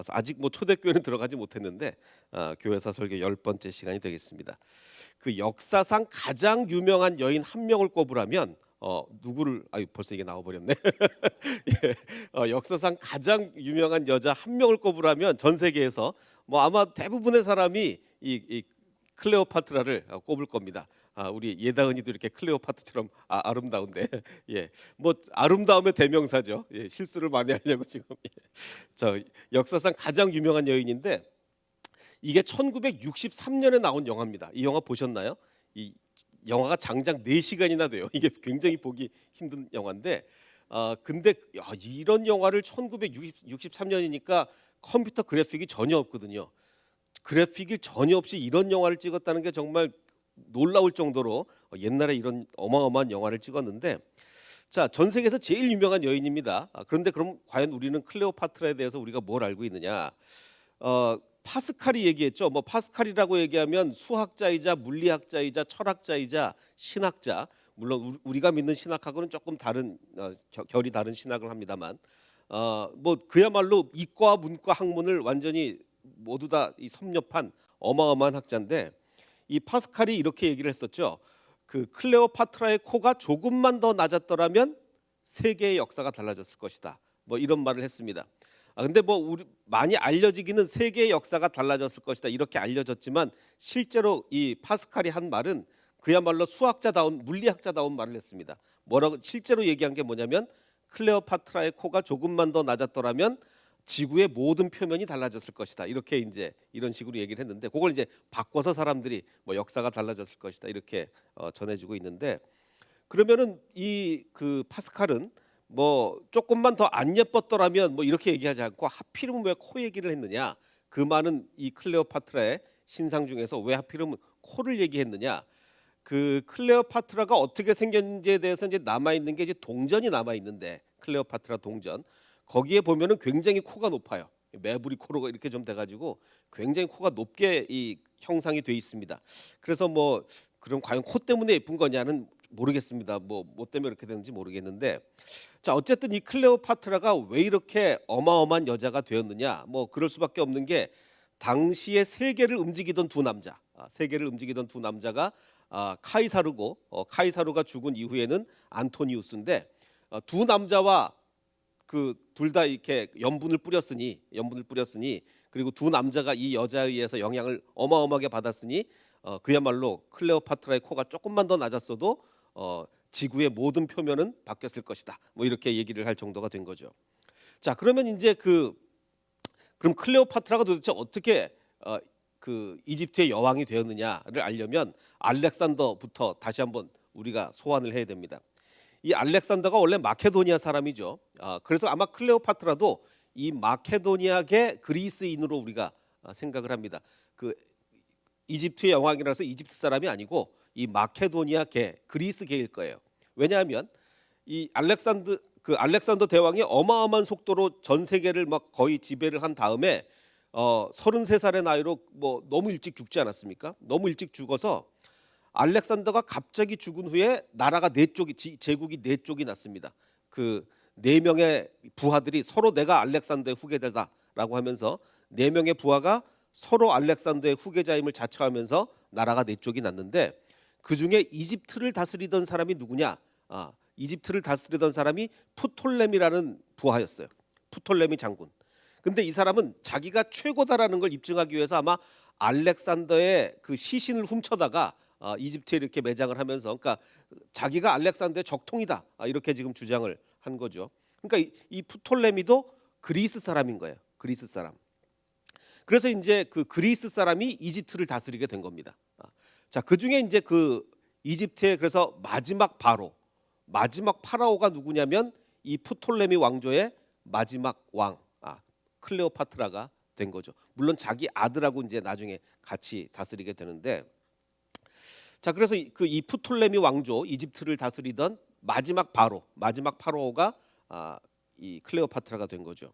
아직 뭐 초대교회는 들어가지 못했는데 교회사 설교 10번째 시간이 되겠습니다. 그 역사상 가장 유명한 여인 한 명을 꼽으라면 누구를 벌써 이게 나와 버렸네. 예. 역사상 가장 유명한 여자 한 명을 꼽으라면 전 세계에서 뭐 아마 대부분의 사람이 이 클레오파트라를 꼽을 겁니다. 우리 예다은이도 이렇게 클레오파트처럼 아름다운데 예. 뭐 아름다움의 대명사죠. 예, 실수를 많이 하려고 지금. 예. 저 역사상 가장 유명한 여인인데 이게 1963년에 나온 영화입니다. 이 영화 보셨나요? 이 영화가 장장 4시간이나 돼요. 이게 굉장히 보기 힘든 영화인데 근데 이런 영화를 1963년이니까 컴퓨터 그래픽이 전혀 없거든요. 그래픽이 전혀 없이 이런 영화를 찍었다는 게 정말 놀라울 정도로 옛날에 이런 어마어마한 영화를 찍었는데 자, 전 세계에서 제일 유명한 여인입니다. 그런데 그럼 과연 우리는 클레오파트라에 대해서 우리가 뭘 알고 있느냐? 파스칼이 얘기했죠. 뭐 파스칼이라고 얘기하면 수학자이자 물리학자이자 철학자이자 신학자. 물론 우리가 믿는 신학하고는 조금 다른 결이 다른 신학을 합니다만 뭐 그야말로 이과 문과 학문을 완전히 모두 다 섭렵한 어마어마한 학자인데 이 파스칼이 이렇게 얘기를 했었죠. 그 클레오파트라의 코가 조금만 더 낮았더라면 세계의 역사가 달라졌을 것이다. 뭐 이런 말을 했습니다. 근데 뭐 우리 많이 알려지기는 세계의 역사가 달라졌을 것이다 이렇게 알려졌지만 실제로 이 파스칼이 한 말은 그야말로 수학자다운 물리학자다운 말을 했습니다. 뭐라고 실제로 얘기한 게 뭐냐면 클레오파트라의 코가 조금만 더 낮았더라면 지구의 모든 표면이 달라졌을 것이다. 이렇게 이제 이런 식으로 얘기를 했는데 그걸 이제 바꿔서 사람들이 뭐 역사가 달라졌을 것이다 이렇게 전해주고 있는데 그러면은 이 그 파스칼은 뭐 조금만 더 안 예뻤더라면 뭐 이렇게 얘기하지 않고 하필이면 왜 코 얘기를 했느냐? 그 많은 이 클레오파트라의 신상 중에서 왜 하필이면 코를 얘기했느냐? 그 클레오파트라가 어떻게 생겼는지에 대해서 이제 남아 있는 게 이제 동전이 남아 있는데 클레오파트라 동전 거기에 보면은 굉장히 코가 높아요. 매부리 코로 이렇게 좀 돼가지고 굉장히 코가 높게 이 형상이 돼 있습니다. 그래서 뭐 그럼 과연 코 때문에 예쁜 거냐는 모르겠습니다. 뭐 때문에 이렇게 되는지 모르겠는데 자 어쨌든 이 클레오파트라가 왜 이렇게 어마어마한 여자가 되었느냐 뭐 그럴 수밖에 없는 게 당시에 세계를 움직이던 두 남자 세계를 움직이던 두 남자가 카이사르고 카이사르가 죽은 이후에는 안토니우스인데 두 남자와 그 둘 다 이렇게 염분을 뿌렸으니 그리고 두 남자가 이 여자에 의해서 영향을 어마어마하게 받았으니 그야말로 클레오파트라의 코가 조금만 더 낮았어도 지구의 모든 표면은 바뀌었을 것이다. 뭐 이렇게 얘기를 할 정도가 된 거죠. 자 그러면 이제 그럼 클레오파트라가 도대체 어떻게 그 이집트의 여왕이 되었느냐를 알려면 알렉산더부터 다시 한번 우리가 소환을 해야 됩니다. 이 알렉산더가 원래 마케도니아 사람이죠. 그래서 아마 클레오파트라도 이 마케도니아계 그리스인으로 우리가 생각을 합니다. 그 이집트의 여왕이라서 이집트 사람이 아니고 이 마케도니아계 그리스계일 거예요. 왜냐하면 이 알렉산더 대왕이 어마어마한 속도로 전 세계를 막 거의 지배를 한 다음에 33살의 나이로 뭐 너무 일찍 죽지 않았습니까? 너무 일찍 죽어서 알렉산더가 갑자기 죽은 후에 나라가 제국이 4쪽이 났습니다. 그 4명의 부하들이 서로 내가 알렉산더의 후계자다라고 하면서 4명의 부하가 서로 알렉산더의 후계자임을 자처하면서 나라가 4쪽이 났는데 그중에 이집트를 다스리던 사람이 누구냐? 이집트를 다스리던 사람이 프톨레미라는 부하였어요. 프톨레미 장군. 근데 이 사람은 자기가 최고다라는 걸 입증하기 위해서 아마 알렉산더의 그 시신을 훔쳐다가 이집트에 이렇게 매장을 하면서 그러니까 자기가 알렉산더의 적통이다 이렇게 지금 주장을 한 거죠. 그러니까 이 프톨레미도 그리스 사람인 거예요. 그리스 사람. 그래서 이제 그 그리스 사람이 이집트를 다스리게 된 겁니다. 자, 그 중에 이제 그 이집트의 그래서 마지막 파라오가 누구냐면 이 프톨레미 왕조의 마지막 왕 클레오파트라가 된 거죠. 물론 자기 아들하고 이제 나중에 같이 다스리게 되는데 자 그래서 이 프톨레미 왕조 이집트를 다스리던 마지막 파라오가 이 클레오파트라가 된 거죠.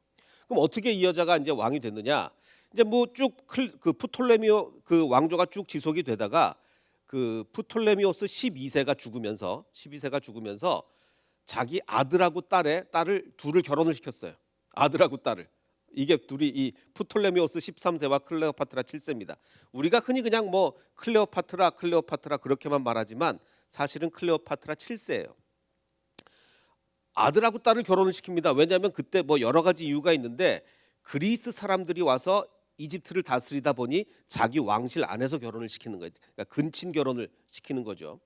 그럼 어떻게 이 여자가 이제 왕이 됐느냐? 이제 뭐 쭉 그 프톨레미 그 왕조가 쭉 지속이 되다가 그 프톨레미오스 12세가 죽으면서 자기 아들하고 딸을 둘을 결혼을 시켰어요. 아들하고 딸을 이게 둘이 이 프톨레미오스 13세와 클레오파트라 7세입니다. 우리가 흔히 그냥 뭐 클레오파트라 그렇게만 말하지만 사실은 클레오파트라 7세예요. 아들하고 딸을 결혼을 시킵니다. 왜냐하면 그때 뭐 여러 가지 이유가 있는데 그리스 사람들이 와서 이집트를 다스리다 보니 자기 왕실 안에서 결혼을 시키는 거예요. 그러니까 근친 결혼을 시키는 거죠.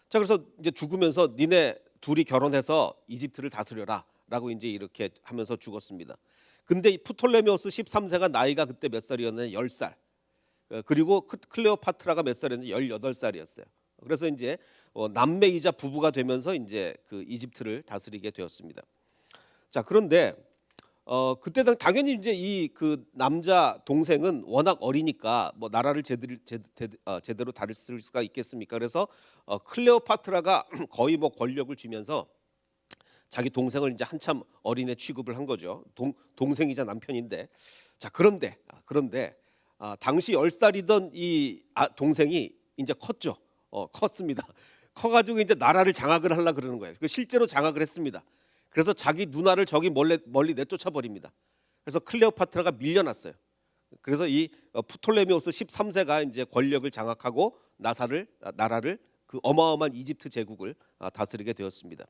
자, 그래서 이제 죽으면서 니네 둘이 결혼해서 이집트를 다스려라라고 이제 이렇게 하면서 죽었습니다. 근데 이 프톨레미오스 13세가 나이가 그때 몇 살이었냐면 10살. 그리고 클레오파트라가 몇 살이었냐면 18살이었어요. 그래서 이제 남매이자 부부가 되면서 이제 그 이집트를 다스리게 되었습니다. 자, 그런데 그때 당연히 이제 이 그 남자 동생은 워낙 어리니까 뭐 나라를 제대로 다스릴 수가 있겠습니까? 그래서 클레오파트라가 거의 뭐 권력을 쥐면서 자기 동생을 이제 한참 어린애 취급을 한 거죠. 동생이자 남편인데. 자, 그런데 당시 10살이던 이 동생이 이제 컸죠. 컸습니다. 커가지고 이제 나라를 장악을 하려 그러는 거예요. 실제로 장악을 했습니다. 그래서 자기 누나를 저기 멀리 내쫓아 버립니다. 그래서 클레오파트라가 밀려났어요. 그래서 이 프톨레미오스 13세가 이제 권력을 장악하고 나라를 그 어마어마한 이집트 제국을 다스리게 되었습니다.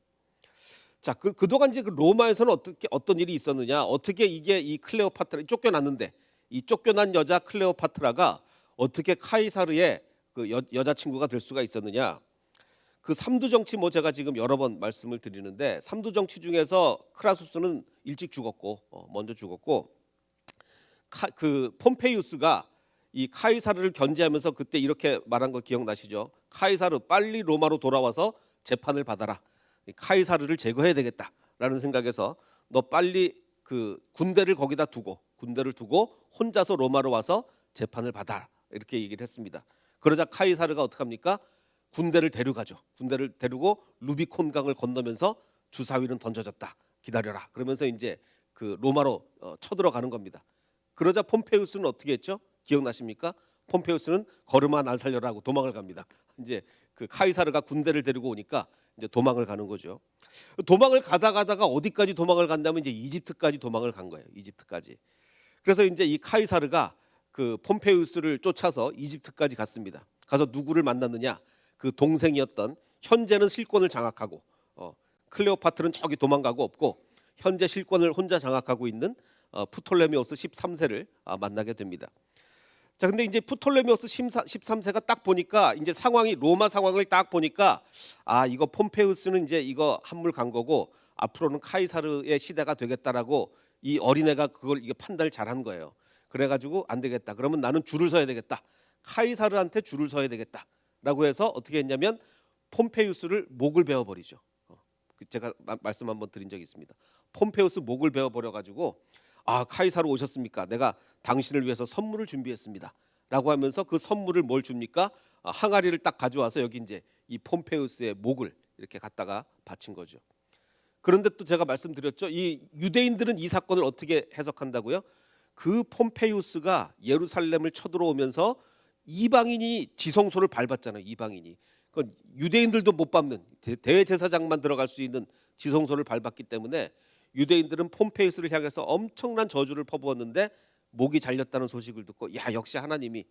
자, 그동안 이제 그 로마에서는 어떤 일이 있었느냐? 어떻게 이게 이 클레오파트라 쫓겨났는데 이 쫓겨난 여자 클레오파트라가 어떻게 카이사르의 그 여자친구가 될 수가 있었느냐? 그 삼두 정치 뭐 제가 지금 여러 번 말씀을 드리는데 삼두 정치 중에서 크라수스는 일찍 죽었고 먼저 죽었고 그 폼페이우스가 이 카이사르를 견제하면서 그때 이렇게 말한 거 기억나시죠? 카이사르 빨리 로마로 돌아와서 재판을 받아라. 카이사르를 제거해야 되겠다라는 생각에서 너 빨리 그 군대를 두고 혼자서 로마로 와서 재판을 받아 이렇게 얘기를 했습니다. 그러자 카이사르가 어떡합니까? 군대를 데려가죠. 군대를 데리고 루비콘강을 건너면서 주사위는 던져졌다. 기다려라. 그러면서 이제 그 로마로 쳐들어가는 겁니다. 그러자 폼페이우스는 어떻게 했죠? 기억나십니까? 폼페이우스는 걸음아 날 살려라고 도망을 갑니다. 이제 그 카이사르가 군대를 데리고 오니까 이제 도망을 가는 거죠. 도망을 가다가 어디까지 도망을 간다면 이제 이집트까지 도망을 간 거예요. 이집트까지. 그래서 이제 이 카이사르가 그 폼페이우스를 쫓아서 이집트까지 갔습니다. 가서 누구를 만났느냐? 그 동생이었던 현재는 실권을 장악하고 클레오파트는 저기 도망가고 없고 현재 실권을 혼자 장악하고 있는 프톨레미오스 13세를 만나게 됩니다. 자, 근데 이제 프톨레미오스 13세가 딱 보니까 이제 로마 상황을 딱 보니까 이거 폼페이우스는 이제 이거 한물 간 거고 앞으로는 카이사르의 시대가 되겠다라고 이 어린애가 그걸 이게 판단을 잘한 거예요. 그래가지고 안 되겠다. 그러면 나는 줄을 서야 되겠다. 카이사르한테 줄을 서야 되겠다라고 해서 어떻게 했냐면 폼페이우스를 목을 베어버리죠. 제가 말씀 한번 드린 적이 있습니다. 폼페이우스 목을 베어버려가지고 카이사르 오셨습니까? 내가 당신을 위해서 선물을 준비했습니다. 라고 하면서 그 선물을 뭘 줍니까? 항아리를 딱 가져와서 여기 이제 이 폼페이우스의 목을 이렇게 갖다가 바친 거죠. 그런데 또 제가 말씀드렸죠. 이 유대인들은 이 사건을 어떻게 해석한다고요? 그 폼페이우스가 예루살렘을 쳐들어오면서 이방인이 지성소를 밟았잖아요. 이방인이. 그건 유대인들도 못 밟는 대제사장만 들어갈 수 있는 지성소를 밟았기 때문에 유대인들은 폼페이우스를 향해서 엄청난 저주를 퍼부었는데 목이 잘렸다는 소식을 듣고 역시 하나님이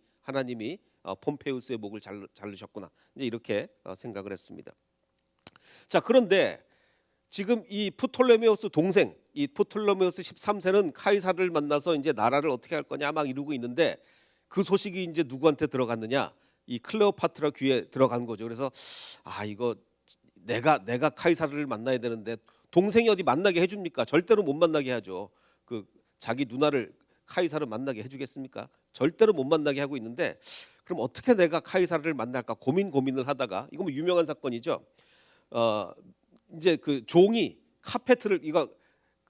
폼페이우스의 목을 자르셨구나. 이제 이렇게 생각을 했습니다. 자, 그런데 지금 이 프톨레미오스 동생, 이 프톨레미오스 13세는 카이사르를 만나서 이제 나라를 어떻게 할 거냐 막 이러고 있는데 그 소식이 이제 누구한테 들어갔느냐? 이 클레오파트라 귀에 들어간 거죠. 그래서 이거 내가 카이사르를 만나야 되는데 동생이 어디 만나게 해줍니까? 절대로 못 만나게 하죠. 그 자기 누나를 카이사르 만나게 해주겠습니까? 절대로 못 만나게 하고 있는데 그럼 어떻게 내가 카이사르를 만날까 고민을 하다가 이거 뭐 유명한 사건이죠. 이제 그 종이 카페트를 이거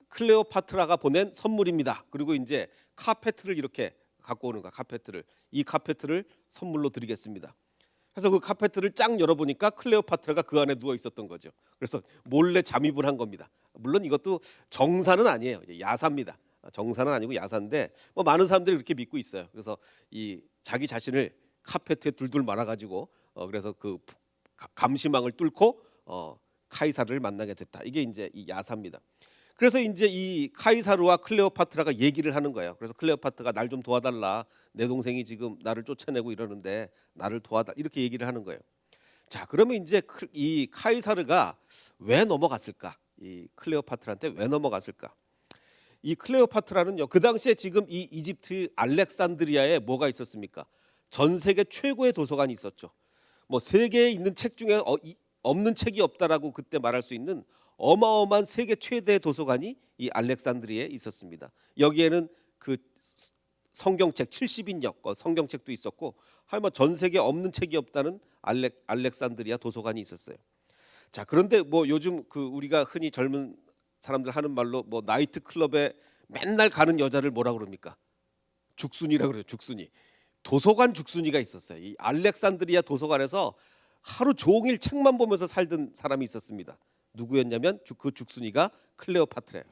클레오파트라가 보낸 선물입니다. 그리고 이제 카페트를 이렇게 갖고 오는 거야. 이 카페트를 선물로 드리겠습니다. 그래서 그 카페트를 쫙 열어보니까 클레오파트라가 그 안에 누워 있었던 거죠. 그래서 몰래 잠입을 한 겁니다. 물론 이것도 정사는 아니에요. 야사입니다. 정사는 아니고 야사인데 뭐 많은 사람들이 그렇게 믿고 있어요. 그래서 이 자기 자신을 카페트에 둘둘 말아가지고 그래서 그 감시망을 뚫고 카이사르를 만나게 됐다. 이게 이제 이 야사입니다. 그래서 이제 이 카이사르와 클레오파트라가 얘기를 하는 거예요. 그래서 클레오파트가 날 좀 도와달라. 내 동생이 지금 나를 쫓아내고 이러는데 나를 도와달라. 이렇게 얘기를 하는 거예요. 자, 그러면 이제 이 카이사르가 왜 넘어갔을까? 이 클레오파트라한테 왜 넘어갔을까? 이 클레오파트라는요. 그 당시에 지금 이 이집트 알렉산드리아에 뭐가 있었습니까? 전 세계 최고의 도서관이 있었죠. 뭐 세계에 있는 책 중에 없는 책이 없다라고 그때 말할 수 있는 어마어마한 세계 최대 도서관이 이 알렉산드리아에 있었습니다. 여기에는 그 성경책 70인역 성경책도 있었고 하여간 전 세계에 없는 책이 없다는 알렉산드리아 도서관이 있었어요. 자, 그런데 뭐 요즘 그 우리가 흔히 젊은 사람들 하는 말로 뭐 나이트 클럽에 맨날 가는 여자를 뭐라 그럽니까? 죽순이라 그래요. 죽순이. 도서관 죽순이가 있었어요. 이 알렉산드리아 도서관에서 하루 종일 책만 보면서 살던 사람이 있었습니다. 누구였냐면 그 죽순이가 클레오파트라예요.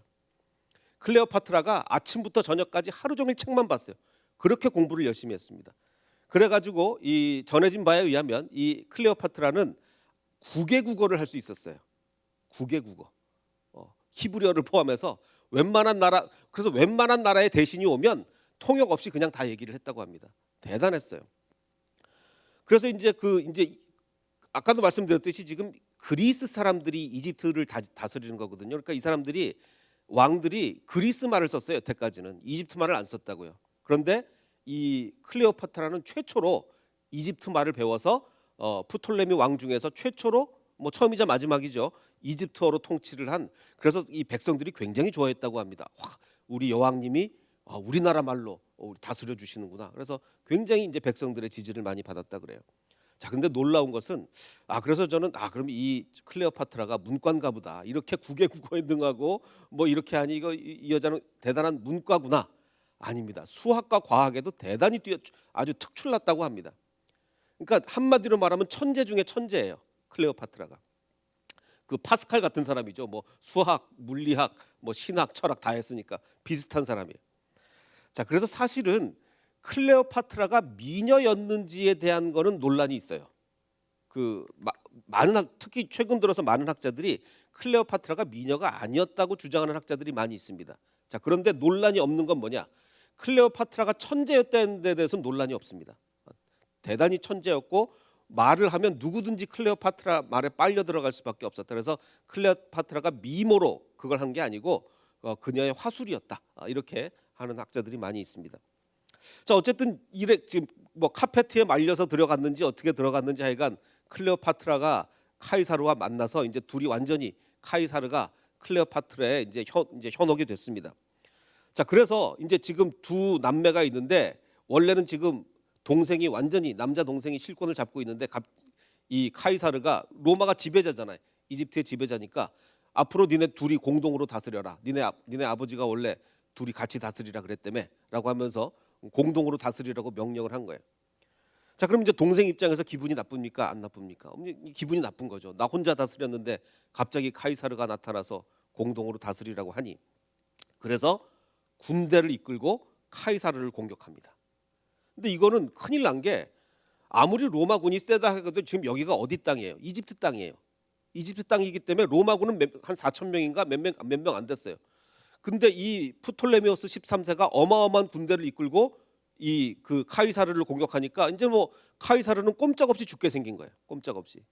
클레오파트라가 아침부터 저녁까지 하루 종일 책만 봤어요. 그렇게 공부를 열심히 했습니다. 그래가지고 이 전해진 바에 의하면 이 클레오파트라는 9개 국어를 할 수 있었어요. 9개 국어. 히브리어를 포함해서 그래서 웬만한 나라의 대신이 오면 통역 없이 그냥 다 얘기를 했다고 합니다. 대단했어요. 그래서 이제 아까도 말씀드렸듯이 지금 그리스 사람들이 이집트를 다스리는 거거든요. 그러니까 이 사람들이 왕들이 그리스 말을 썼어요. 여태까지는 이집트 말을 안 썼다고요. 그런데 이 클레오파트라는 최초로 이집트 말을 배워서 프톨레미 왕 중에서 최초로 뭐 처음이자 마지막이죠. 이집트어로 통치를 한 그래서 이 백성들이 굉장히 좋아했다고 합니다. 와, 우리 여왕님이 우리나라 말로 다스려 주시는구나. 그래서 굉장히 이제 백성들의 지지를 많이 받았다 그래요. 자, 근데 놀라운 것은 그래서 저는 그럼 이 클레오파트라가 문과인가 보다. 이렇게 국외 국어에 능하고 뭐 이렇게 하니 이 여자는 대단한 문과구나. 아닙니다. 수학과 과학에도 대단히 아주 특출났다고 합니다. 그러니까 한마디로 말하면 천재 중에 천재예요. 클레오파트라가. 그 파스칼 같은 사람이죠. 뭐 수학, 물리학, 뭐 신학, 철학 다 했으니까 비슷한 사람이에요. 자, 그래서 사실은 클레오파트라가 미녀였는지에 대한 거는 논란이 있어요. 특히 최근 들어서 많은 학자들이 클레오파트라가 미녀가 아니었다고 주장하는 학자들이 많이 있습니다. 자, 그런데 논란이 없는 건 뭐냐? 클레오파트라가 천재였다는 데 대해서는 논란이 없습니다. 대단히 천재였고 말을 하면 누구든지 클레오파트라 말에 빨려 들어갈 수밖에 없었다. 그래서 클레오파트라가 미모로 그걸 한 게 아니고 그녀의 화술이었다. 이렇게 하는 학자들이 많이 있습니다. 자, 어쨌든 지금 뭐 카페트에 말려서 들어갔는지 어떻게 들어갔는지 하여간 클레오파트라가 카이사르와 만나서 이제 둘이 완전히 카이사르가 클레오파트라에 이제 현혹이 됐습니다. 자, 그래서 이제 지금 두 남매가 있는데 원래는 지금 동생이 완전히 남자 동생이 실권을 잡고 있는데 이 카이사르가 로마가 지배자잖아요. 이집트의 지배자니까 앞으로 니네 둘이 공동으로 다스려라. 니네 아버지가 원래 둘이 같이 다스리라 그랬다며라고 하면서 공동으로 다스리라고 명령을 한 거예요. 자, 그럼 이제 동생 입장에서 기분이 나쁩니까? 안 나쁩니까? 기분이 나쁜 거죠. 나 혼자 다스렸는데 갑자기 카이사르가 나타나서 공동으로 다스리라고 하니. 그래서 군대를 이끌고 카이사르를 공격합니다. 근데 이거는 큰일 난 게 아무리 로마군이 세다 해도 지금 여기가 어디 땅이에요? 이집트 땅이에요. 이집트 땅이기 때문에 로마군은 한 4천 명인가 몇 명 안 됐어요. 근데 이 프톨레미오스 13세가 어마어마한 군대를 이끌고 그 카이사르를 공격하니까 이제 뭐 카이사르는 꼼짝없이 죽게 생긴 거예요. 꼼짝없이.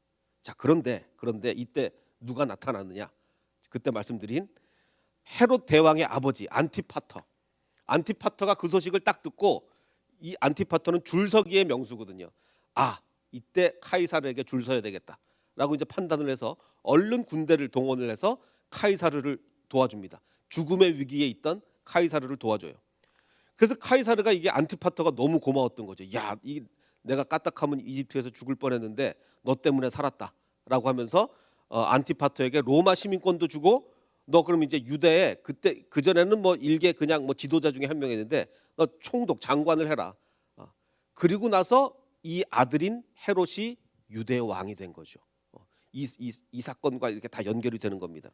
자, 그런데 이때 누가 나타났느냐? 그때 말씀드린 헤롯 대왕의 아버지 안티파터가 그 소식을 딱 듣고 이 안티파터는 줄서기의 명수거든요. 이때 카이사르에게 줄 서야 되겠다라고 이제 판단을 해서 얼른 군대를 동원을 해서 카이사르를 도와줍니다. 죽음의 위기에 있던 카이사르를 도와줘요. 그래서 카이사르가 이게 안티파터가 너무 고마웠던 거죠. 내가 까딱하면 이집트에서 죽을 뻔했는데 너 때문에 살았다라고 하면서 안티파터에게 로마 시민권도 주고 너 그럼 이제 유대에 그때 그 전에는 뭐 일개 그냥 뭐 지도자 중에 한 명이었는데 너 총독 장관을 해라. 그리고 나서 이 아들인 헤롯이 유대 왕이 된 거죠. 이 사건과 이렇게 다 연결이 되는 겁니다.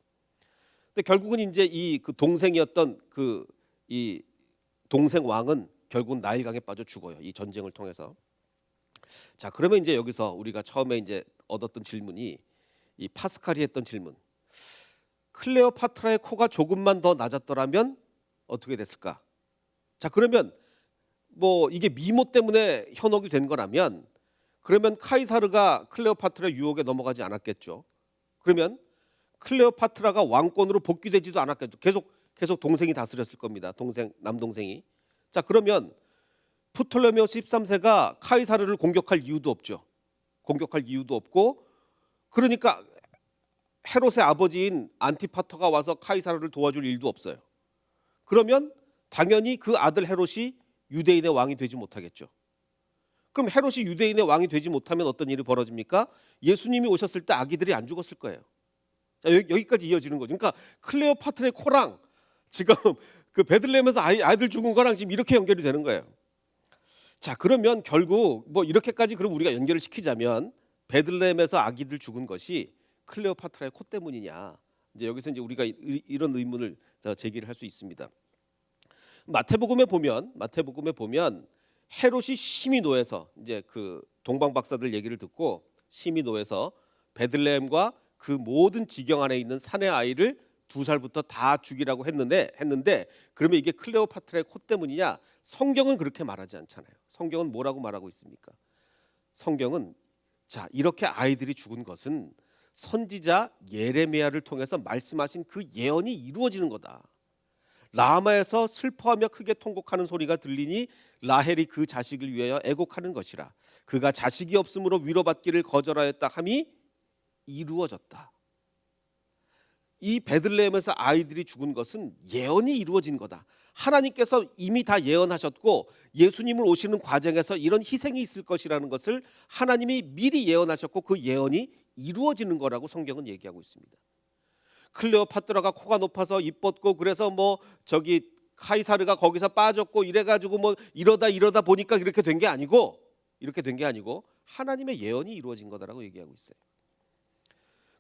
근데 결국은 이제 그 동생이었던 이 동생 왕은 결국 나일강에 빠져 죽어요. 이 전쟁을 통해서. 자, 그러면 이제 여기서 우리가 처음에 이제 얻었던 질문이 이 파스칼이 했던 질문. 클레오파트라의 코가 조금만 더 낮았더라면 어떻게 됐을까? 자, 그러면 뭐 이게 미모 때문에 현혹이 된 거라면 그러면 카이사르가 클레오파트라 유혹에 넘어가지 않았겠죠. 그러면 클레오파트라가 왕권으로 복귀되지도 않았겠죠. 계속 동생이 다스렸을 겁니다. 남동생이. 자, 그러면 프톨레메오스 13세가 카이사르를 공격할 이유도 없죠. 공격할 이유도 없고, 그러니까 헤롯의 아버지인 안티파터가 와서 카이사르를 도와줄 일도 없어요. 그러면 당연히 그 아들 헤롯이 유대인의 왕이 되지 못하겠죠. 그럼 헤롯이 유대인의 왕이 되지 못하면 어떤 일이 벌어집니까? 예수님이 오셨을 때 아기들이 안 죽었을 거예요. 자, 여기까지 이어지는 거죠. 그러니까 클레오파트라의 코랑 지금 그 베들레헴에서 아이들 죽은 거랑 지금 이렇게 연결이 되는 거예요. 자, 그러면 결국 뭐 이렇게까지 그럼 우리가 연결을 시키자면 베들레헴에서 아기들 죽은 것이 클레오파트라의 코 때문이냐? 이제 여기서 이제 우리가 이런 의문을 제기를 할 수 있습니다. 마태복음에 보면 헤롯이 심히 노해서 이제 그 동방 박사들 얘기를 듣고 심히 노해서 베들레헴과 그 모든 지경 안에 있는 사내 아이를 2살부터 다 죽이라고 했는데 그러면 이게 클레오파트라의 코 때문이냐? 성경은 그렇게 말하지 않잖아요. 성경은 뭐라고 말하고 있습니까? 성경은 자, 이렇게 아이들이 죽은 것은 선지자 예레미야를 통해서 말씀하신 그 예언이 이루어지는 거다. 라마에서 슬퍼하며 크게 통곡하는 소리가 들리니 라헬이 그 자식을 위하여 애곡하는 것이라. 그가 자식이 없으므로 위로받기를 거절하였다 함이 이루어졌다. 이 베들레헴에서 아이들이 죽은 것은 예언이 이루어진 거다. 하나님께서 이미 다 예언하셨고 예수님을 오시는 과정에서 이런 희생이 있을 것이라는 것을 하나님이 미리 예언하셨고 그 예언이 이루어지는 거라고 성경은 얘기하고 있습니다. 클레오파트라가 코가 높아서 이뻤고 그래서 뭐 저기 카이사르가 거기서 빠졌고 이래가지고 뭐 이러다 보니까 이렇게 된 게 아니고 하나님의 예언이 이루어진 거다라고 얘기하고 있어요.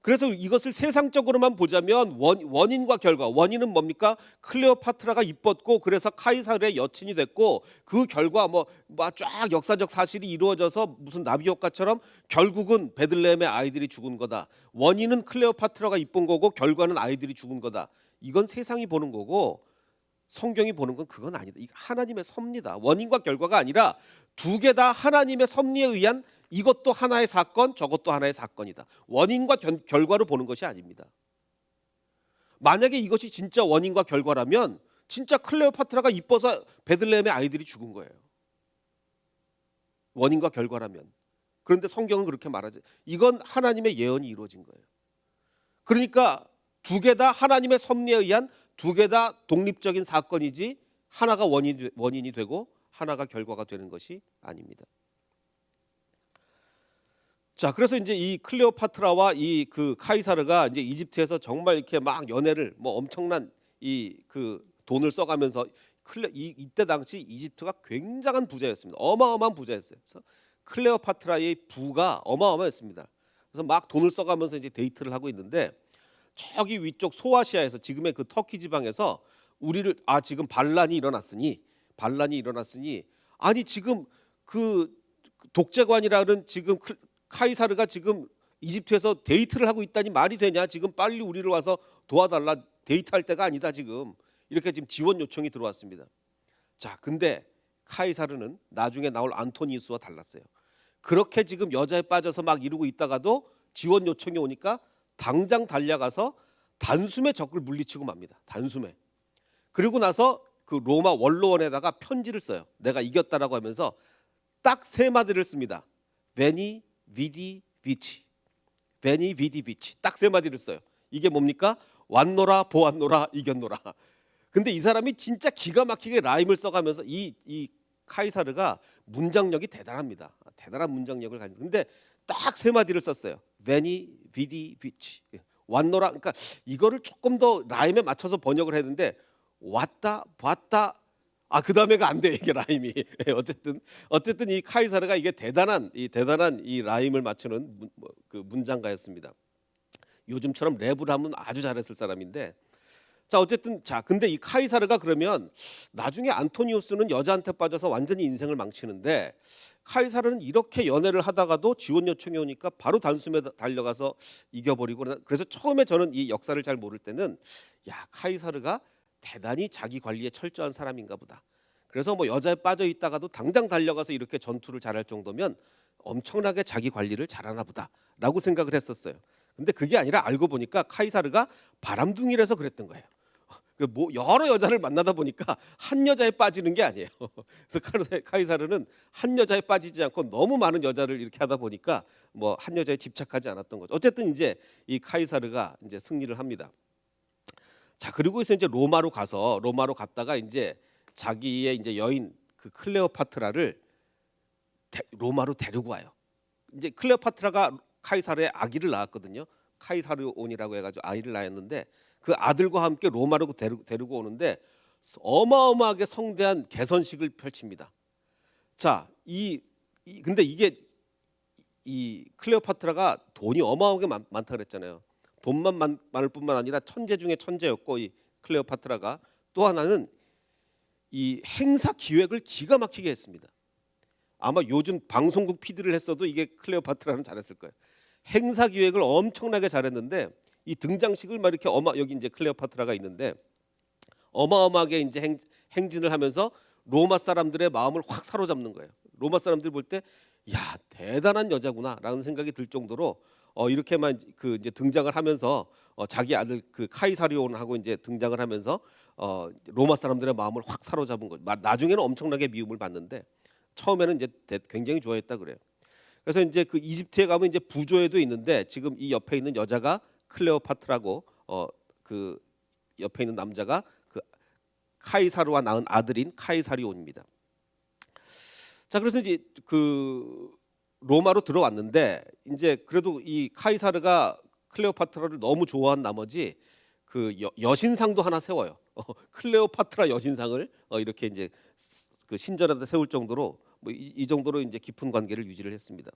그래서 이것을 세상적으로만 보자면 원인과 결과, 원인은 뭡니까? 클레오파트라가 이뻤고 그래서 카이사르의 여친이 됐고 그 결과 뭐 쫙 역사적 사실이 이루어져서 무슨 나비 효과처럼 결국은 베들레헴의 아이들이 죽은 거다. 원인은 클레오파트라가 이쁜 거고 결과는 아이들이 죽은 거다. 이건 세상이 보는 거고 성경이 보는 건 그건 아니다. 이거 하나님의 섭리다. 원인과 결과가 아니라 두 개 다 하나님의 섭리에 의한 이것도 하나의 사건, 저것도 하나의 사건이다. 원인과 결과로 보는 것이 아닙니다. 만약에 이것이 진짜 원인과 결과라면 진짜 클레오파트라가 이뻐서 베들레헴의 아이들이 죽은 거예요. 원인과 결과라면. 그런데 성경은 그렇게 말하지. 이건 하나님의 예언이 이루어진 거예요. 그러니까 두 개 다 하나님의 섭리에 의한 두 개 다 독립적인 사건이지 하나가 원인이 되고 하나가 결과가 되는 것이 아닙니다. 자, 그래서 이제 이 클레오파트라와 이 그 카이사르가 이제 이집트에서 정말 이렇게 막 연애를 뭐 엄청난 이 그 돈을 써가면서 이때 당시 이집트가 굉장한 부자였습니다. 어마어마한 부자였어요. 그래서 클레오파트라의 부가 어마어마했습니다. 그래서 막 돈을 써가면서 이제 데이트를 하고 있는데 저기 위쪽 소아시아에서 지금의 그 터키 지방에서 지금 반란이 일어났으니 아니 지금 그 독재관이라는 지금 카이사르가 지금 이집트에서 데이트를 하고 있다니 말이 되냐? 지금 빨리 우리를 와서 도와달라. 데이트할 때가 아니다 지금. 이렇게 지금 지원 요청이 들어왔습니다. 자, 근데 카이사르는 나중에 나올 안토니우스와 달랐어요. 그렇게 지금 여자에 빠져서 막 이러고 있다가도 지원 요청이 오니까 당장 달려가서 단숨에 적을 물리치고 맙니다. 단숨에. 그리고 나서 그 로마 원로원에다가 편지를 써요. 내가 이겼다라고 하면서 딱 3마디를 씁니다. 베니 비디 비치 딱 3마디를 써요. 이게 뭡니까? 왔노라 보았노라 이겼노라. 근데 이 사람이 진짜 기가 막히게 라임을 써가면서 이 카이사르가 문장력이 대단합니다. 대단한 문장력을 가지고. 근데 딱 3마디를 썼어요. 베니 비디 비치 왔노라. 그러니까 이거를 조금 더 라임에 맞춰서 번역을 했는데 왔다 봤다. 그 다음에가 안 돼, 이게 라임이. 어쨌든 이 카이사르가 이게 대단한 이 라임을 맞추는 그 문장가였습니다. 요즘처럼 랩을 하면 아주 잘했을 사람인데 자 어쨌든 자 근데 이 카이사르가 그러면 나중에 안토니우스는 여자한테 빠져서 완전히 인생을 망치는데 카이사르는 이렇게 연애를 하다가도 지원 요청이 오니까 바로 단숨에 달려가서 이겨버리고 그래서 처음에 저는 이 역사를 잘 모를 때는 야 카이사르가 대단히 자기 관리에 철저한 사람인가 보다. 그래서 뭐 여자에 빠져 있다가도 당장 달려가서 이렇게 전투를 잘할 정도면 엄청나게 자기 관리를 잘하나 보다라고 생각을 했었어요. 근데 그게 아니라 알고 보니까 카이사르가 바람둥이라서 그랬던 거예요. 뭐 여러 여자를 만나다 보니까 한 여자에 빠지는 게 아니에요. 그래서 카이사르는 한 여자에 빠지지 않고 너무 많은 여자를 이렇게 하다 보니까 뭐 한 여자에 집착하지 않았던 거죠. 어쨌든 이제 이 카이사르가 이제 승리를 합니다. 자 그리고 이제 로마로 갔다가 이제 자기의 이제 여인 그 클레오파트라를 로마로 데리고 와요. 이제 클레오파트라가 카이사르의 아기를 낳았거든요. 카이사르온이라고 해가지고 아이를 낳았는데 그 아들과 함께 로마로 데리고 오는데 어마어마하게 성대한 개선식을 펼칩니다. 자, 근데 이게 이 클레오파트라가 돈이 어마어마하게 많다 그랬잖아요. 돈만 많을 뿐만 아니라 천재 중에 천재였고 이 클레오파트라가 또 하나는 이 행사 기획을 기가 막히게 했습니다. 아마 요즘 방송국 PD를 했어도 이게 클레오파트라는 잘했을 거예요. 행사 기획을 엄청나게 잘했는데 이 등장식을 막 이렇게 여기 이제 클레오파트라가 있는데 어마어마하게 이제 행진을 하면서 로마 사람들의 마음을 확 사로잡는 거예요. 로마 사람들이 볼 때 야 대단한 여자구나라는 생각이 들 정도로 이렇게만 그 이제 등장을 하면서 자기 아들 그 카이사리온하고 이제 등장을 하면서 로마 사람들의 마음을 확 사로잡은 거죠. 나중에는 엄청나게 미움을 받는데 처음에는 이제 굉장히 좋아했다 그래요. 그래서 이제 그 이집트에 가면 이제 부조에도 있는데 지금 이 옆에 있는 여자가 클레오파트라고 그 옆에 있는 남자가 그 카이사르와 낳은 아들인 카이사리온입니다. 자 그래서 이제 그 로마로 들어왔는데 이제 그래도 이 카이사르가 클레오파트라를 너무 좋아한 나머지 그 여신상도 하나 세워요. 클레오파트라 여신상을 이렇게 이제 그 신전에다 세울 정도로 뭐 이 정도로 이제 깊은 관계를 유지를 했습니다.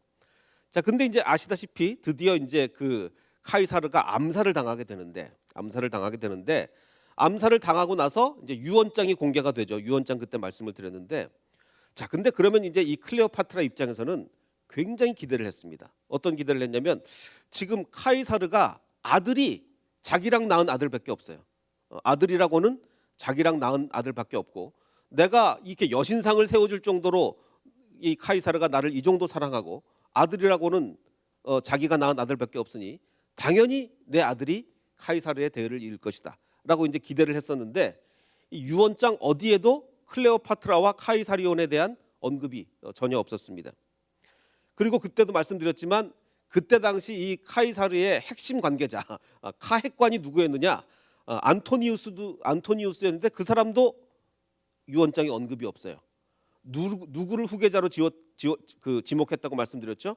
자 근데 이제 아시다시피 드디어 이제 그 카이사르가 암살을 당하게 되는데 암살을 당하고 나서 이제 유언장이 공개가 되죠. 유언장 그때 말씀을 드렸는데 자 근데 그러면 이제 이 클레오파트라 입장에서는 굉장히 기대를 했습니다. 어떤 기대를 했냐면 지금 카이사르가 아들이 자기랑 낳은 아들밖에 없어요. 아들이라고는 자기랑 낳은 아들밖에 없고 내가 이렇게 여신상을 세워줄 정도로 이 카이사르가 나를 이 정도 사랑하고 아들이라고는 자기가 낳은 아들밖에 없으니 당연히 내 아들이 카이사르의 대열을 이을 것이다 라고 이제 기대를 했었는데 이 유언장 어디에도 클레오파트라와 카이사리온에 대한 언급이 전혀 없었습니다. 그리고 그때도 말씀드렸지만 그때 당시 이 카이사르의 핵심 관계자 카핵관이 누구였느냐 안토니우스였는데 그 사람도 유언장에 언급이 없어요. 누구를 후계자로 지목했다고 말씀드렸죠?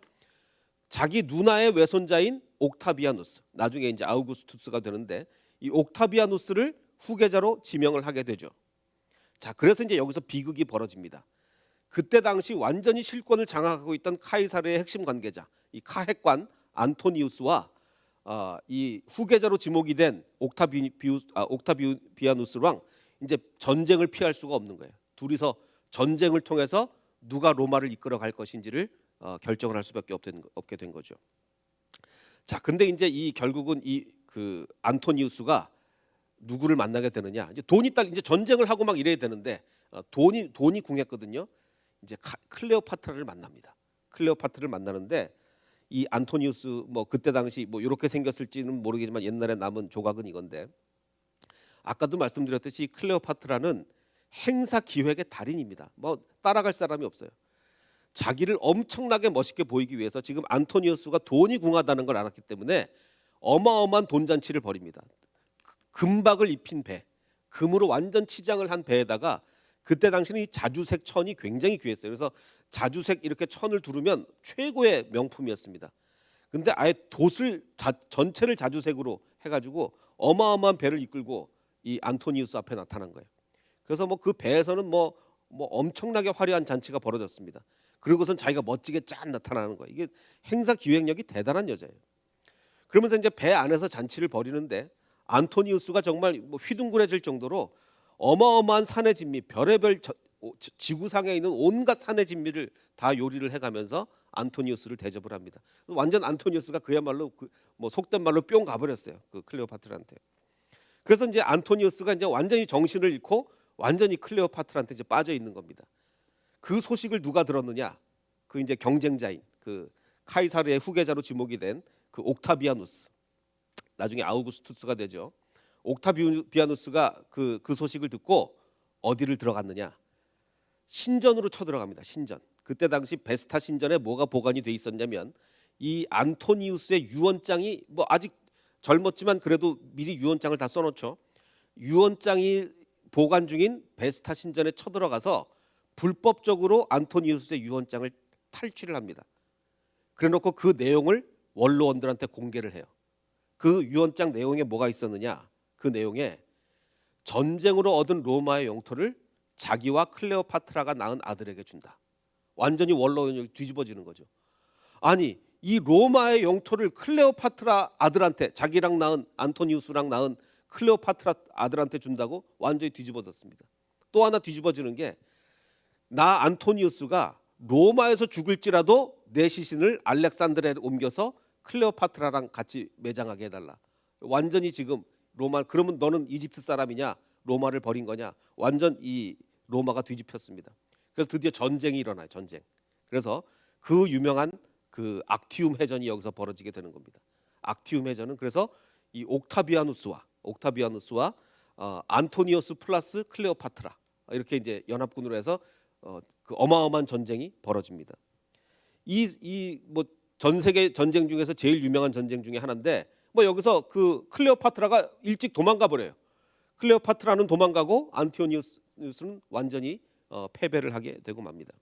자기 누나의 외손자인 옥타비아누스 나중에 이제 아우구스투스가 되는데 이 옥타비아누스를 후계자로 지명을 하게 되죠. 자 그래서 이제 여기서 비극이 벌어집니다. 그때 당시 완전히 실권을 장악하고 있던 카이사르의 핵심 관계자 이 카핵관 안토니우스와 이 후계자로 지목이 된 옥타비아누스랑 이제 전쟁을 피할 수가 없는 거예요. 둘이서 전쟁을 통해서 누가 로마를 이끌어 갈 것인지를 결정을 할 수밖에 없게 된 거죠. 자, 근데 이제 이 결국은 이 그 안토니우스가 누구를 만나게 되느냐? 이제 이제 전쟁을 하고 막 이래야 되는데 돈이 궁했거든요. 이제 클레오파트라를 만납니다. 클레오파트를 만나는데 이 안토니우스 뭐 그때 당시 뭐 이렇게 생겼을지는 모르겠지만 옛날에 남은 조각은 이건데 아까도 말씀드렸듯이 클레오파트라는 행사 기획의 달인입니다. 뭐 따라갈 사람이 없어요. 자기를 엄청나게 멋있게 보이기 위해서 지금 안토니우스가 돈이 궁하다는 걸 알았기 때문에 어마어마한 돈잔치를 벌입니다. 금박을 입힌 배, 금으로 완전 치장을 한 배에다가 그때 당시는 이 자주색 천이 굉장히 귀했어요. 그래서 자주색 이렇게 천을 두르면 최고의 명품이었습니다. 근데 아예 전체를 자주색으로 해가지고 어마어마한 배를 이끌고 이 안토니우스 앞에 나타난 거예요. 그래서 뭐 그 배에서는 뭐 엄청나게 화려한 잔치가 벌어졌습니다. 그리고선 자기가 멋지게 짠 나타나는 거예요. 이게 행사 기획력이 대단한 여자예요. 그러면서 이제 배 안에서 잔치를 벌이는데 안토니우스가 정말 뭐 휘둥그레질 정도로 어마어마한 산의 진미, 별의별 지구상에 있는 온갖 산의 진미를 다 요리를 해가면서 안토니우스를 대접을 합니다. 완전 안토니우스가 그야말로 뭐 속된 말로 뿅 가버렸어요. 그 클레오파트라한테. 그래서 이제 안토니우스가 이제 완전히 정신을 잃고 완전히 클레오파트라한테 이제 빠져 있는 겁니다. 그 소식을 누가 들었느냐? 그 이제 경쟁자인 그 카이사르의 후계자로 지목이 된 그 옥타비아누스. 나중에 아우구스투스가 되죠. 옥타비아누스가 그 소식을 듣고 어디를 들어갔느냐? 신전으로 쳐들어갑니다. 신전. 그때 당시 베스타 신전에 뭐가 보관이 돼 있었냐면 이 안토니우스의 유언장이 뭐 아직 젊었지만 그래도 미리 유언장을 다 써놓죠. 유언장이 보관 중인 베스타 신전에 쳐들어가서 불법적으로 안토니우스의 유언장을 탈취를 합니다. 그래놓고 그 내용을 원로원들한테 공개를 해요. 그 유언장 내용에 뭐가 있었느냐? 그 내용에 전쟁으로 얻은 로마의 영토를 자기와 클레오파트라가 낳은 아들에게 준다. 완전히 원로원이 뒤집어지는 거죠. 아니 이 로마의 영토를 클레오파트라 아들한테, 자기랑 낳은 안토니우스랑 낳은 클레오파트라 아들한테 준다고 완전히 뒤집어졌습니다. 또 하나 뒤집어지는 게 나 안토니우스가 로마에서 죽을지라도 내 시신을 알렉산드리아에 옮겨서 클레오파트라랑 같이 매장하게 해달라. 완전히 지금 로마, 그러면 너는 이집트 사람이냐 로마를 버린 거냐, 완전 이 로마가 뒤집혔습니다. 그래서 드디어 전쟁이 일어나요. 전쟁. 그래서 그 유명한 그 악티움 해전이 여기서 벌어지게 되는 겁니다. 악티움 해전은 그래서 이 옥타비아누스와 안토니우스 플러스 클레오파트라 이렇게 이제 연합군으로 해서 그 어마어마한 전쟁이 벌어집니다. 이 뭐 전 세계 전쟁 중에서 제일 유명한 전쟁 중에 하나인데 뭐 여기서 그 클레오파트라가 일찍 도망가 버려요. 클레오파트라는 도망가고 안토니우스는 완전히 패배를 하게 되고 맙니다.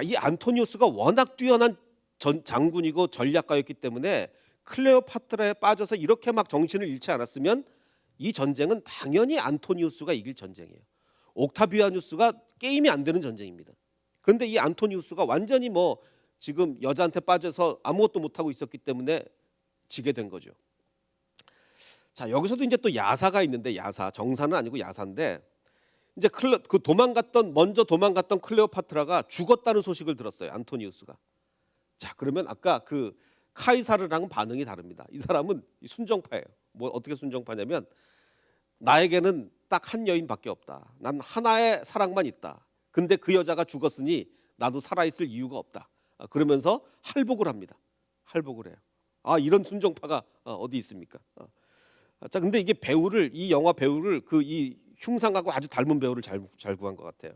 이 안토니우스가 워낙 뛰어난 장군이고 전략가였기 때문에 클레오파트라에 빠져서 이렇게 막 정신을 잃지 않았으면 이 전쟁은 당연히 안토니우스가 이길 전쟁이에요. 옥타비아누스가 게임이 안 되는 전쟁입니다. 그런데 이 안토니우스가 완전히 뭐 지금 여자한테 빠져서 아무것도 못하고 있었기 때문에 지게 된 거죠. 자, 여기서도 이제 또 야사가 있는데, 야사, 정사는 아니고 야사인데 이제 먼저 도망갔던 클레오파트라가 죽었다는 소식을 들었어요. 안토니우스가. 자, 그러면 아까 그 카이사르랑은 반응이 다릅니다. 이 사람은 순정파예요. 뭐 어떻게 순정파냐면 나에게는 딱 한 여인밖에 없다. 난 하나의 사랑만 있다. 근데 그 여자가 죽었으니 나도 살아있을 이유가 없다. 그러면서 할복을 합니다. 할복을 해요. 이런 순정파가 어디 있습니까? 자, 근데 이게 이 영화 배우를 이 흉상하고 아주 닮은 배우를 잘 구한 것 같아요.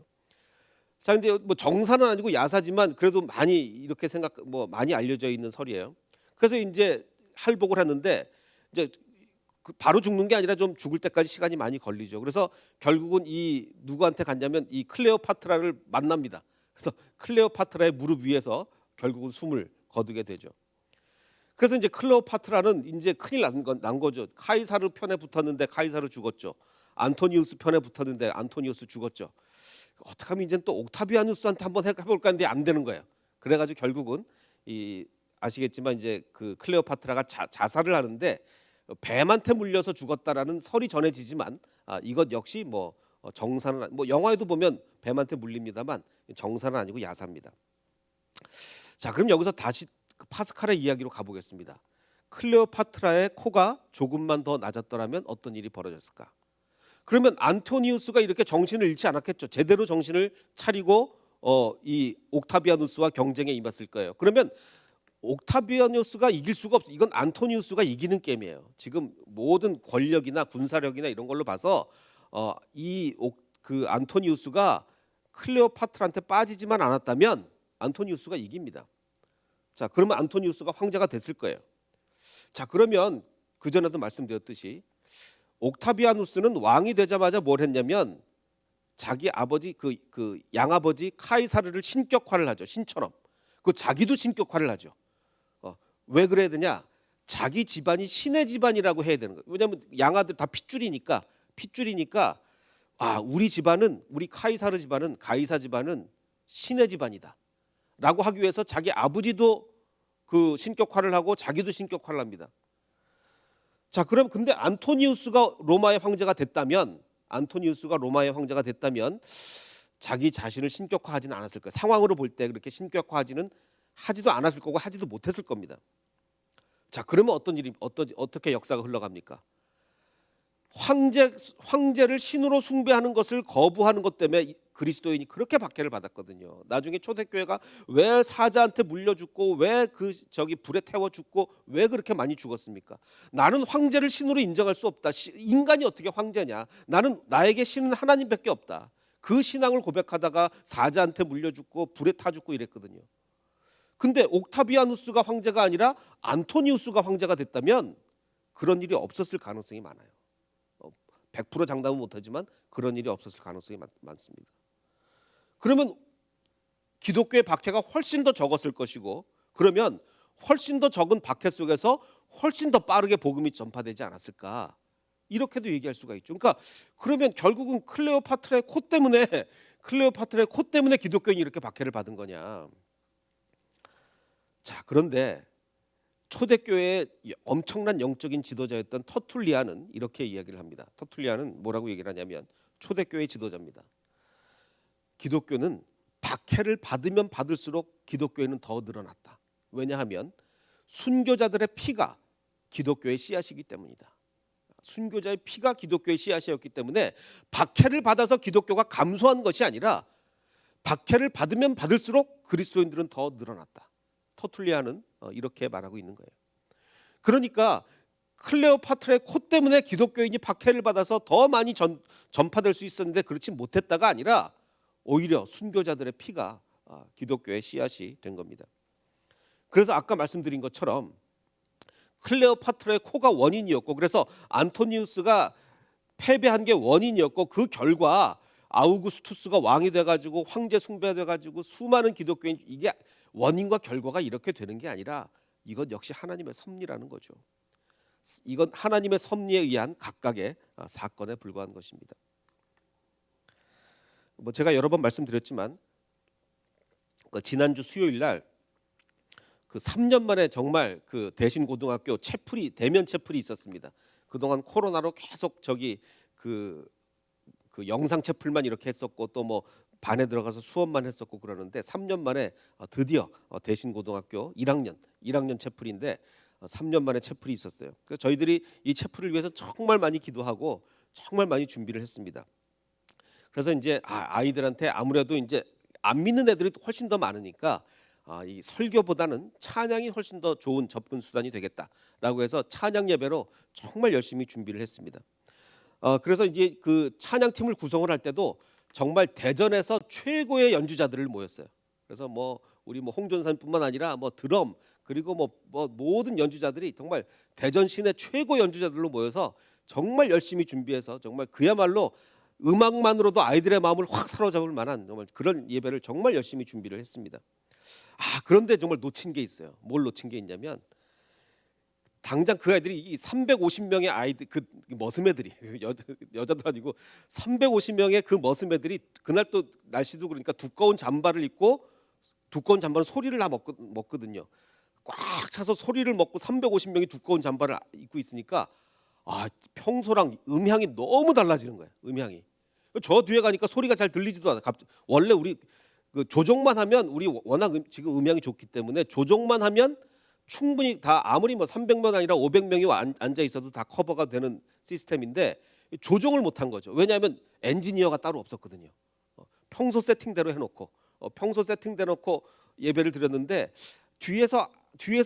자, 근데 뭐 정사는 아니고 야사지만 그래도 많이 이렇게 많이 알려져 있는 설이에요. 그래서 이제 할복을 하는데 이제 바로 죽는 게 아니라 좀 죽을 때까지 시간이 많이 걸리죠. 그래서 결국은 이 누구한테 갔냐면 이 클레오파트라를 만납니다. 그래서 클레오파트라의 무릎 위에서 결국은 숨을 거두게 되죠. 그래서 이제 클레오파트라는 이제 큰일 난 거죠. 카이사르 편에 붙었는데 카이사르 죽었죠. 안토니우스 편에 붙었는데 안토니우스 죽었죠. 어떻게 하면 이제 또 옥타비아누스한테 한번 해볼까 했는데 안 되는 거예요. 그래가지고 결국은 아시겠지만 이제 그 클레오파트라가 자살을 하는데 뱀한테 물려서 죽었다라는 설이 전해지지만 이것 역시 뭐 정사는 뭐 영화에도 보면 뱀한테 물립니다만 정사는 아니고 야사입니다. 자, 그럼 여기서 다시 파스칼의 이야기로 가보겠습니다. 클레오파트라의 코가 조금만 더 낮았더라면 어떤 일이 벌어졌을까? 그러면 안토니우스가 이렇게 정신을 잃지 않았겠죠. 제대로 정신을 차리고 이 옥타비아누스와 경쟁에 임했을 거예요. 그러면 옥타비아누스가 이길 수가 없어. 이건 안토니우스가 이기는 게임이에요. 지금 모든 권력이나 군사력이나 이런 걸로 봐서 그 안토니우스가 클레오파트라한테 빠지지만 않았다면 안토니우스가 이깁니다. 자, 그러면 안토니우스가 황제가 됐을 거예요. 자, 그러면 그 전에도 말씀드렸듯이 옥타비아누스는 왕이 되자마자 뭘 했냐면 자기 아버지 그 양아버지 카이사르를 신격화를 하죠. 신처럼. 그 자기도 신격화를 하죠. 왜 그래야 되냐? 자기 집안이 신의 집안이라고 해야 되는 거예요. 왜냐하면 양아들 다 핏줄이니까 우리 집안은, 우리 카이사르 집안은, 가이사 집안은 신의 집안이다 라고 하기 위해서 자기 아버지도 그 신격화를 하고 자기도 신격화를 합니다. 자, 그럼 근데 안토니우스가 로마의 황제가 됐다면 자기 자신을 신격화하지는 않았을 거예요. 상황으로 볼 때 그렇게 신격화하지는 하지도 않았을 거고 하지도 못했을 겁니다. 자, 그러면 어떻게 역사가 흘러갑니까? 황제를 신으로 숭배하는 것을 거부하는 것 때문에 그리스도인이 그렇게 박해를 받았거든요. 나중에 초대교회가 왜 사자한테 물려 죽고 왜 불에 태워 죽고 왜 그렇게 많이 죽었습니까? 나는 황제를 신으로 인정할 수 없다. 인간이 어떻게 황제냐? 나에게 신은 하나님밖에 없다. 그 신앙을 고백하다가 사자한테 물려 죽고 불에 타 죽고 이랬거든요. 근데 옥타비아누스가 황제가 아니라 안토니우스가 황제가 됐다면 그런 일이 없었을 가능성이 많아요. 100% 장담은 못하지만 그런 일이 없었을 가능성이 많습니다. 그러면 기독교의 박해가 훨씬 더 적었을 것이고, 그러면 훨씬 더 적은 박해 속에서 훨씬 더 빠르게 복음이 전파되지 않았을까, 이렇게도 얘기할 수가 있죠. 그러면 결국은 클레오파트라의 코 때문에 기독교인이 이렇게 박해를 받은 거냐. 자, 그런데 초대교회의 엄청난 영적인 지도자였던 터툴리안은 이렇게 이야기를 합니다. 터툴리안은 뭐라고 얘기를 하냐면 초대교회의 지도자입니다. 기독교는 박해를 받으면 받을수록 기독교회는 더 늘어났다. 왜냐하면 순교자들의 피가 기독교의 씨앗이기 때문이다. 순교자의 피가 기독교의 씨앗이었기 때문에 박해를 받아서 기독교가 감소한 것이 아니라 박해를 받으면 받을수록 그리스도인들은 더 늘어났다. 터툴리안은 이렇게 말하고 있는 거예요. 그러니까 클레오파트라의 코 때문에 기독교인이 박해를 받아서 더 많이 전파될 수 있었는데 그렇지 못했다가 아니라 오히려 순교자들의 피가 기독교의 씨앗이 된 겁니다. 그래서 아까 말씀드린 것처럼 클레오파트라의 코가 원인이었고, 그래서 안토니우스가 패배한 게 원인이었고, 그 결과 아우구스투스가 왕이 돼가지고 황제 숭배돼가지고 수많은 기독교인, 이게 원인과 결과가 이렇게 되는 게 아니라 이건 역시 하나님의 섭리라는 거죠. 이건 하나님의 섭리에 의한 각각의 사건에 불과한 것입니다. 제가 여러 번 말씀드렸지만 지난주 수요일 날 3년 만에 정말 대신고등학교 대면 채플이 있었습니다. 그동안 코로나로 계속 그 영상 채플만 이렇게 했었고 또 반에 들어가서 수업만 했었고 그러는데 3년 만에 드디어 대신고등학교 1학년 채플인데 3년 만에 채플이 있었어요. 그래서 저희들이 이 채플을 위해서 정말 많이 기도하고 정말 많이 준비를 했습니다. 그래서 이제 아이들한테 아무래도 이제 안 믿는 애들이 훨씬 더 많으니까 이 설교보다는 찬양이 훨씬 더 좋은 접근 수단이 되겠다라고 해서 찬양 예배로 정말 열심히 준비를 했습니다. 그래서 이제 그 찬양팀을 구성을 할 때도 정말 대전에서 최고의 연주자들을 모였어요. 그래서 우리 홍전사님뿐만 아니라 드럼 그리고 모든 연주자들이 정말 대전 시내 최고 연주자들로 모여서 정말 열심히 준비해서 정말 그야말로 음악만으로도 아이들의 마음을 확 사로잡을 만한 정말 그런 예배를 정말 열심히 준비를 했습니다. 그런데 정말 놓친 게 있어요. 뭘 놓친 게 있냐면 당장 그 아이들이 이 350명의 아이들, 그 머슴애들이 여자도 아니고 350명의 그 머슴애들이 그날 또 날씨도 그러니까 두꺼운 잠바를 입고 두꺼운 잠바는 소리를 다 먹거든요. 꽉 차서 소리를 먹고 350명이 두꺼운 잠바를 입고 있으니까 평소랑 음향이 너무 달라지는 거예요. 음향이. 저 뒤에 가니까 소리가 잘 들리지도 않아. 원래 우리 조정만 하면 우리 워낙 지금 음향이 좋기 때문에 조정만 하면 충분히 다 아무리 300명 아니라 500명이 앉아 있어도 다 커버가 되는 시스템인데 조정을 못한 거죠. 왜냐하면 엔지니어가 따로 없었거든요. 평소 세팅대로 해놓고 예배를 드렸는데 뒤에서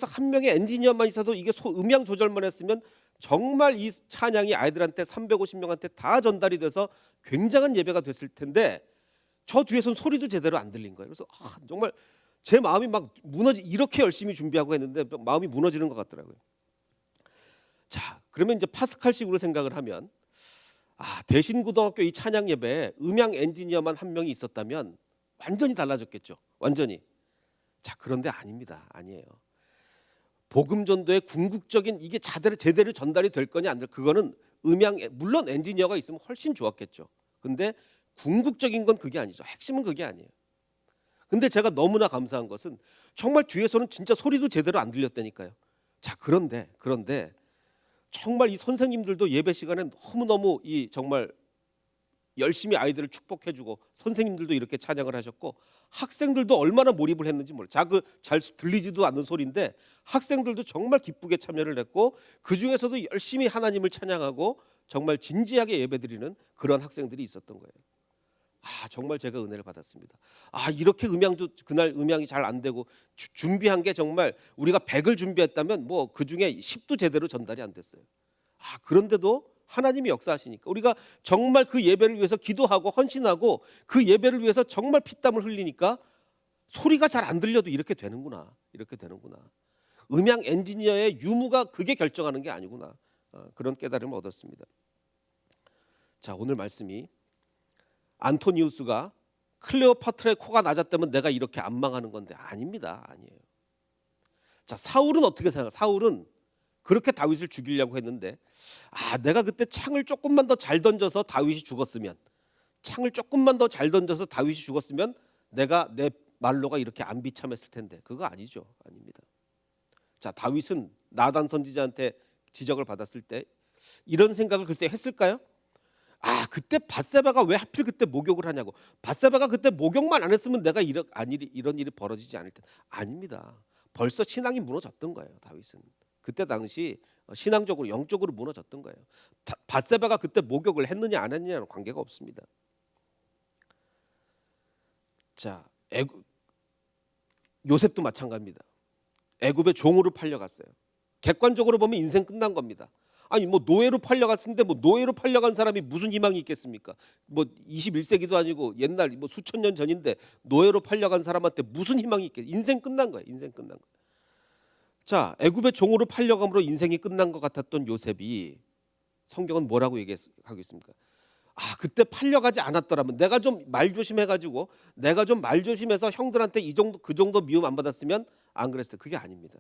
한 명의 엔지니어만 있어도 이게 음향 조절만 했으면 정말 이 찬양이 아이들한테 350명한테 다 전달이 돼서 굉장한 예배가 됐을 텐데 저 뒤에서는 소리도 제대로 안 들린 거예요. 그래서 정말 제 마음이 막 이렇게 열심히 준비하고 했는데 마음이 무너지는 것 같더라고요. 자, 그러면 이제 파스칼식으로 생각을 하면 대신고등학교 이 찬양 예배에 음향 엔지니어만 한 명이 있었다면 완전히 달라졌겠죠. 완전히. 자, 그런데 아닙니다. 아니에요. 복음 전도의 궁극적인 이게 제대로 전달이 될 거냐 안 될, 그거는 물론 엔지니어가 있으면 훨씬 좋았겠죠. 근데 궁극적인 건 그게 아니죠. 핵심은 그게 아니에요. 근데 제가 너무나 감사한 것은 정말 뒤에서는 진짜 소리도 제대로 안 들렸다니까요. 자, 그런데 정말 이 선생님들도 예배 시간에 너무너무 이 정말 열심히 아이들을 축복해주고 선생님들도 이렇게 찬양을 하셨고 학생들도 얼마나 몰입을 했는지 몰라요. 잘 들리지도 않는 소리인데 학생들도 정말 기쁘게 참여를 했고 그 중에서도 열심히 하나님을 찬양하고 정말 진지하게 예배드리는 그런 학생들이 있었던 거예요. 정말 제가 은혜를 받았습니다. 이렇게 음향도 그날 음향이 잘 안 되고 준비한 게 정말 우리가 100을 준비했다면 뭐 그중에 10도 제대로 전달이 안 됐어요. 그런데도 하나님이 역사하시니까 우리가 정말 그 예배를 위해서 기도하고 헌신하고 그 예배를 위해서 정말 피땀을 흘리니까 소리가 잘 안 들려도 이렇게 되는구나. 이렇게 되는구나. 음향 엔지니어의 유무가 그게 결정하는 게 아니구나. 그런 깨달음을 얻었습니다. 자, 오늘 말씀이 안토니우스가 클레오파트라의 코가 낮았다면 내가 이렇게 안 망하는 건데 아닙니다. 아니에요. 자, 사울은 어떻게 생각해요? 사울은 그렇게 다윗을 죽이려고 했는데 내가 그때 창을 조금만 더 잘 던져서 다윗이 죽었으면 내가 내 말로가 이렇게 안 비참했을 텐데 그거 아니죠. 아닙니다. 자, 다윗은 나단 선지자한테 지적을 받았을 때 이런 생각을 글쎄 했을까요? 그때 밧세바가 왜 하필 그때 목욕을 하냐고. 밧세바가 그때 목욕만 안 했으면 내가 이런 일이 벌어지지 않을 텐데 아닙니다. 벌써 신앙이 무너졌던 거예요. 다윗은 그때 당시 신앙적으로 영적으로 무너졌던 거예요. 밧세바가 그때 목욕을 했느냐 안 했느냐는 관계가 없습니다. 자, 요셉도 마찬가지입니다. 애굽의 종으로 팔려갔어요. 객관적으로 보면 인생 끝난 겁니다. 노예로 팔려갔는데 노예로 팔려간 사람이 무슨 희망이 있겠습니까? 21세기도 아니고 옛날 수천 년 전인데 노예로 팔려간 사람한테 무슨 희망이 있겠어요? 인생 끝난 거예요. 인생 끝난 거예요. 자, 애굽의 종으로 팔려감으로 인생이 끝난 것 같았던 요셉이 성경은 뭐라고 얘기하고 있습니까? 그때 팔려가지 않았더라면 내가 좀 말조심해가지고 내가 좀 말조심해서 형들한테 그 정도 미움 안 받았으면 안 그랬을 때 그게 아닙니다.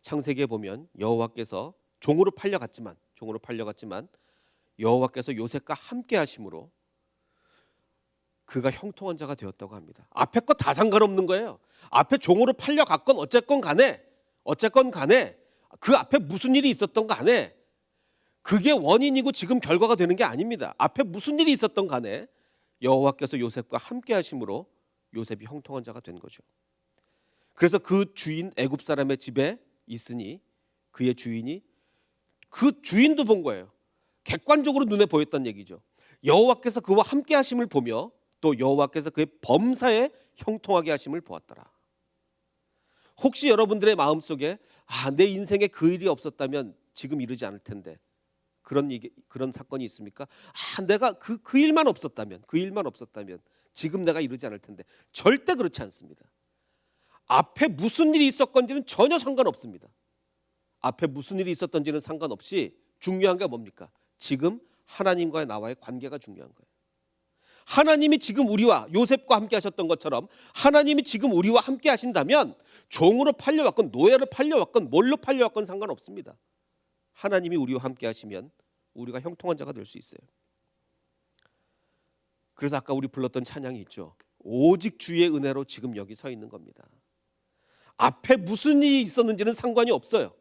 창세기에 보면 여호와께서 종으로 팔려갔지만 여호와께서 요셉과 함께 하심으로 그가 형통한 자가 되었다고 합니다. 앞에 거 다 상관없는 거예요. 앞에 종으로 팔려갔건 어쨌건 간에 그 앞에 무슨 일이 있었던 간에 그게 원인이고 지금 결과가 되는 게 아닙니다. 앞에 무슨 일이 있었던 간에 여호와께서 요셉과 함께 하심으로 요셉이 형통한 자가 된 거죠. 그래서 그 주인 애굽 사람의 집에 있으니 그의 주인이 그 주인도 본 거예요. 객관적으로 눈에 보였던 얘기죠. 여호와께서 그와 함께 하심을 보며 또 여호와께서 그의 범사에 형통하게 하심을 보았더라. 혹시 여러분들의 마음속에 내 인생에 그 일이 없었다면 지금 이러지 않을 텐데 그런 사건이 있습니까? 내가 그 일만 없었다면 지금 내가 이러지 않을 텐데 절대 그렇지 않습니다. 앞에 무슨 일이 있었건지는 전혀 상관없습니다. 앞에 무슨 일이 있었던지는 상관없이 중요한 게 뭡니까? 지금 하나님과의 나와의 관계가 중요한 거예요. 하나님이 지금 우리와 요셉과 함께 하셨던 것처럼 하나님이 지금 우리와 함께 하신다면 종으로 팔려왔건 노예로 팔려왔건 뭘로 팔려왔건 상관없습니다. 하나님이 우리와 함께 하시면 우리가 형통한 자가 될 수 있어요. 그래서 아까 우리 불렀던 찬양이 있죠. 오직 주의 은혜로 지금 여기 서 있는 겁니다. 앞에 무슨 일이 있었는지는 상관이 없어요.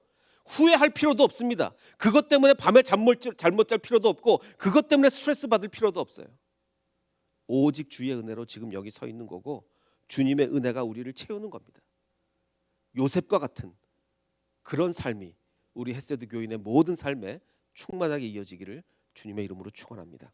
후회할 필요도 없습니다. 그것 때문에 밤에 잘못 잘 필요도 없고 그것 때문에 스트레스 받을 필요도 없어요. 오직 주의 은혜로 지금 여기 서 있는 거고 주님의 은혜가 우리를 채우는 겁니다. 요셉과 같은 그런 삶이 우리 헷세드 교인의 모든 삶에 충만하게 이어지기를 주님의 이름으로 축원합니다.